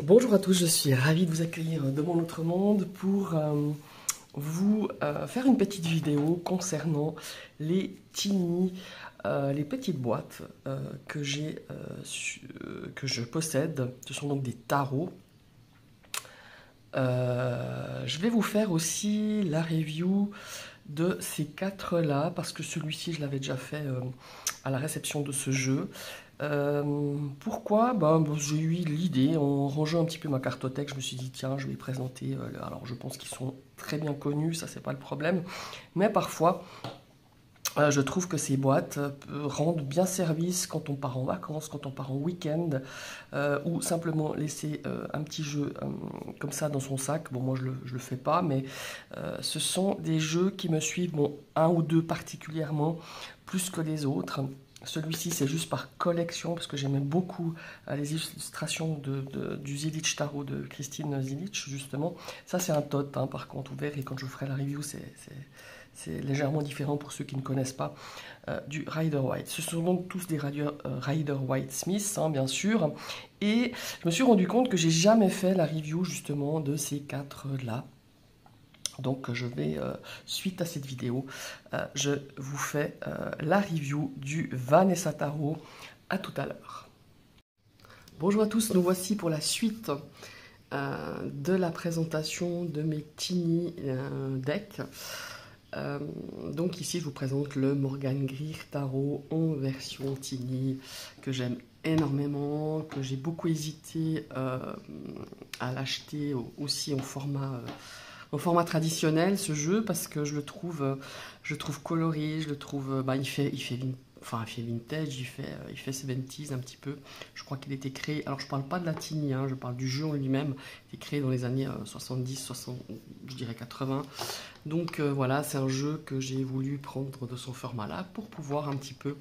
Bonjour à tous, je suis ravie de vous accueillir de mon autre monde pour vous faire une petite vidéo concernant les Tiny, les petites boîtes que je possède. Ce sont donc des tarots. Je vais vous faire aussi la review de ces quatre-là parce que celui-ci je l'avais déjà fait à la réception de ce jeu. Pourquoi? J'ai eu l'idée, en rangeant un petit peu ma cartothèque, je me suis dit tiens, je vais présenter. Alors je pense qu'ils sont très bien connus, ça c'est pas le problème, mais parfois je trouve que ces boîtes rendent bien service quand on part en vacances, quand on part en week-end, ou simplement laisser un petit jeu comme ça dans son sac. Bon, moi je le fais pas, mais ce sont des jeux qui me suivent, bon, un ou deux particulièrement, plus que les autres. Celui-ci, c'est juste par collection, parce que j'aimais beaucoup les illustrations du Zilic Tarot de Christine Zilic, justement. Ça, c'est un tot, hein, par contre, ouvert, et quand je ferai la review, c'est légèrement différent pour ceux qui ne connaissent pas du Rider Waite. Ce sont donc tous des Rider Waite Smith, hein, bien sûr. Et je me suis rendu compte que j'ai jamais fait la review, justement, de ces quatre-là. Donc je vais, suite à cette vidéo, je vous fais la review du Vanessa Tarot. À tout à l'heure. Bonjour à tous, nous voici pour la suite de la présentation de mes Tiny decks. Donc ici je vous présente le Morgan Greer Tarot en version Tiny que j'aime énormément, que j'ai beaucoup hésité à l'acheter aussi en format traditionnel, ce jeu, parce que je le trouve coloré, je le trouve, il fait vintage, il fait 70s un petit peu. Je crois qu'il a été créé, alors je parle pas de la Tiny, hein, je parle du jeu en lui-même, il a été créé dans les années 70, 60, je dirais 80. Donc voilà, c'est un jeu que j'ai voulu prendre de son format là pour pouvoir un petit peu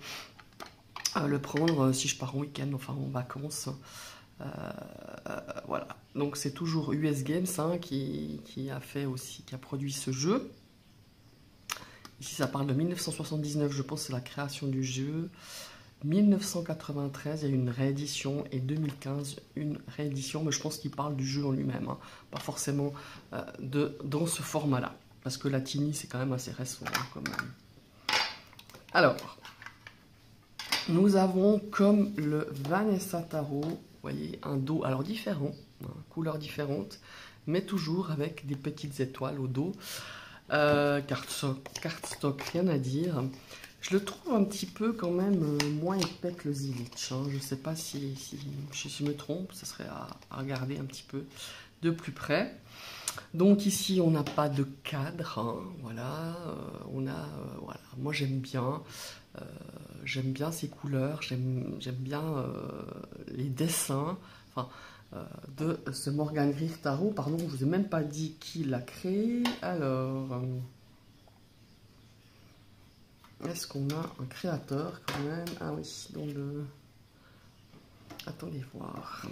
le prendre si je pars en week-end, enfin en vacances. Voilà, donc c'est toujours US Games hein, qui a produit ce jeu. Ici ça parle de 1979, je pense que c'est la création du jeu. 1993, il y a eu une réédition, et 2015, une réédition, mais je pense qu'il parle du jeu en lui-même, hein, pas forcément dans ce format-là, parce que la Tiny, c'est quand même assez récent. Hein, quand même. Alors, nous avons comme le Vanessa Tarot, vous voyez, un dos, alors différent, hein, couleurs différentes, mais toujours avec des petites étoiles au dos. Cardstock, rien à dire. Je le trouve un petit peu quand même moins épais que le Zilic. Hein. Je ne sais pas si je me trompe, ce serait à regarder un petit peu de plus près. Donc ici, on n'a pas de cadre. Hein. Voilà, voilà. Moi, j'aime bien ces couleurs, j'aime bien les dessins. Enfin, de ce Morgan Greer Tarot. Pardon, je ne vous ai même pas dit qui l'a créé. Alors, est-ce qu'on a un créateur quand même? Ah oui, dans le... Attendez voir.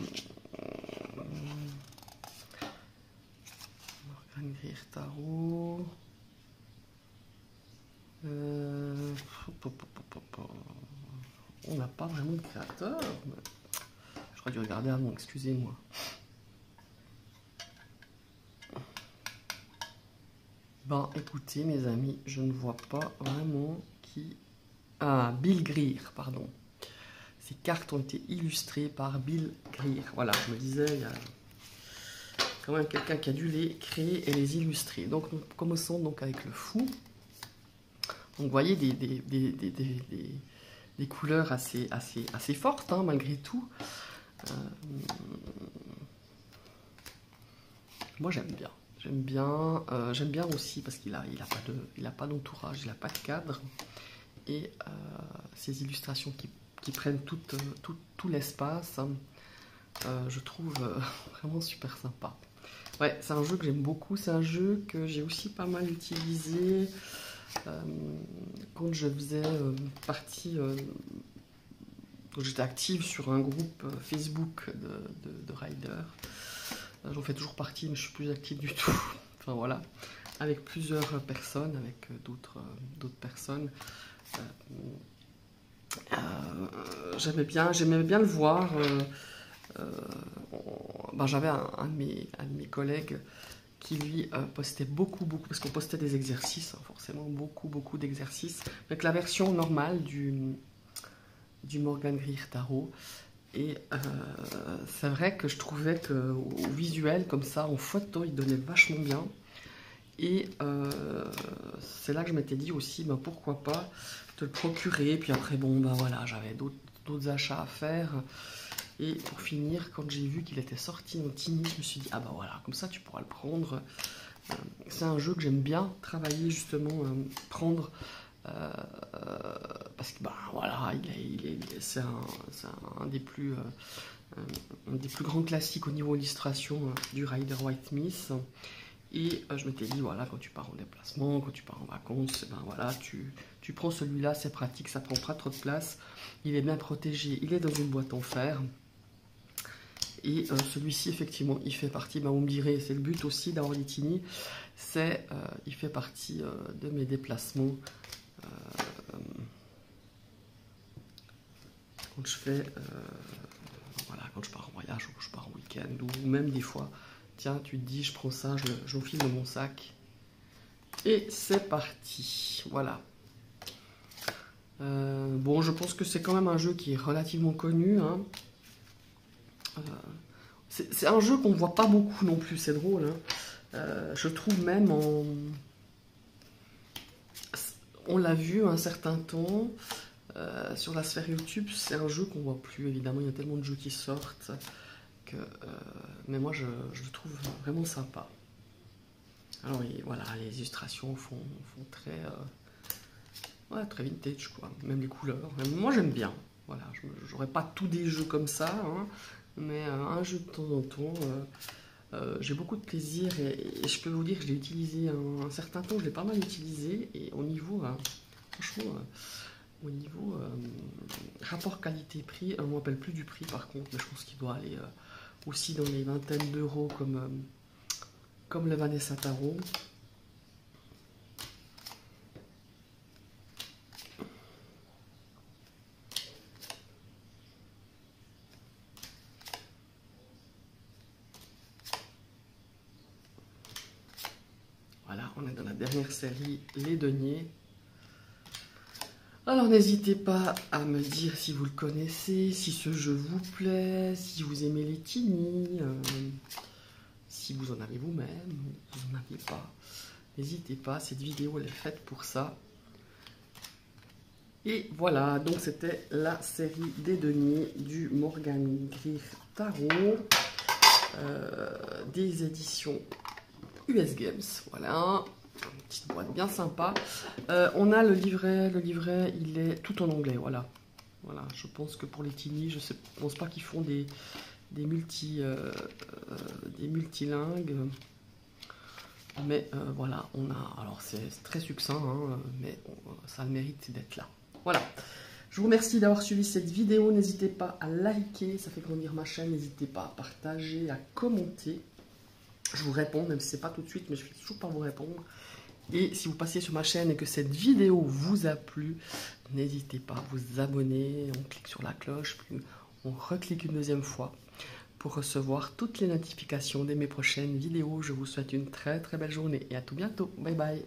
Morgan Greer Tarot. On n'a pas vraiment de créateur. J'aurais dû regarder avant, excusez-moi. Ben, écoutez, mes amis, je ne vois pas vraiment qui... Ah, Bill Greer, pardon. Ces cartes ont été illustrées par Bill Greer. Voilà, je me disais, il y a quand même quelqu'un qui a dû les créer et les illustrer. Donc, nous commençons donc avec le fou. Donc, vous voyez des couleurs assez fortes, hein, malgré tout. Moi, j'aime bien. J'aime bien aussi parce qu'il a pas d'entourage, il n'a pas de cadre. Et ces illustrations qui prennent tout l'espace, hein, je trouve vraiment super sympa. Ouais, c'est un jeu que j'aime beaucoup. C'est un jeu que j'ai aussi pas mal utilisé quand je faisais partie... j'étais active sur un groupe Facebook de riders. J'en fais toujours partie, mais je suis plus active du tout. Enfin voilà, avec plusieurs personnes, avec d'autres personnes. J'aimais bien le voir j'avais un de mes collègues qui lui postait beaucoup, parce qu'on postait des exercices, hein, forcément beaucoup d'exercices, avec la version normale du Morgan Greer Tarot. Et c'est vrai que je trouvais qu'au visuel, comme ça, en photo, il donnait vachement bien. Et c'est là que je m'étais dit aussi, ben, pourquoi pas te le procurer. Puis après, bon, ben voilà, j'avais d'autres achats à faire. Et pour finir, quand j'ai vu qu'il était sorti en Tiny, je me suis dit, ah bah voilà, comme ça tu pourras le prendre. C'est un jeu que j'aime bien travailler justement, prendre, parce que bah voilà, c'est un des plus grands classiques au niveau illustration du Rider-Waite Smith. Et je m'étais dit, voilà, quand tu pars en déplacement, quand tu pars en vacances, ben voilà, tu prends celui-là, c'est pratique, ça prend pas trop de place, il est bien protégé, il est dans une boîte en fer. Et celui-ci, effectivement, il fait partie, ben, vous me direz, c'est le but aussi d'avoir des Tiny, c'est, il fait partie de mes déplacements. Quand je fais, voilà, quand je pars en voyage ou que je pars en week-end, ou même des fois, tiens, tu te dis, je prends ça, je l'enfile dans mon sac. Et c'est parti, voilà. Bon, je pense que c'est quand même un jeu qui est relativement connu, hein. C'est un jeu qu'on ne voit pas beaucoup non plus, c'est drôle, hein. Je trouve même on l'a vu un certain temps sur la sphère YouTube, c'est un jeu qu'on voit plus, évidemment, il y a tellement de jeux qui sortent que, mais moi je le trouve vraiment sympa. Alors voilà, les illustrations font très, ouais, très vintage, quoi, même les couleurs, moi j'aime bien, voilà, j'aurais pas tous des jeux comme ça, hein, mais un jeu de temps en temps, j'ai beaucoup de plaisir et je peux vous dire que je l'ai utilisé un certain temps, je l'ai pas mal utilisé et au niveau, franchement, au niveau rapport qualité-prix, on ne me rappelle plus du prix par contre, mais je pense qu'il doit aller aussi dans les vingtaines d'euros comme le Vanessa Tarot. Voilà, on est dans la dernière série, les deniers. Alors n'hésitez pas à me dire si vous le connaissez, si ce jeu vous plaît, si vous aimez les Tiny, si vous en avez vous-même, vous n'en avez pas. N'hésitez pas, cette vidéo elle est faite pour ça. Et voilà, donc c'était la série des deniers du Morgan Greer Tarot, des éditions US Games, voilà. Une petite boîte bien sympa. On a le livret il est tout en anglais, voilà. Voilà, je pense que pour les Tiny, je ne pense pas qu'ils font des multilingues. Mais voilà, on a, alors c'est très succinct, hein, mais ça a le mérite d'être là. Voilà, je vous remercie d'avoir suivi cette vidéo. N'hésitez pas à liker, ça fait grandir ma chaîne. N'hésitez pas à partager, à commenter. Je vous réponds, même si ce n'est pas tout de suite, mais je finis toujours par vous répondre. Et si vous passez sur ma chaîne et que cette vidéo vous a plu, n'hésitez pas à vous abonner. On clique sur la cloche, puis on reclique une deuxième fois pour recevoir toutes les notifications de mes prochaines vidéos. Je vous souhaite une très très belle journée et à tout bientôt. Bye bye.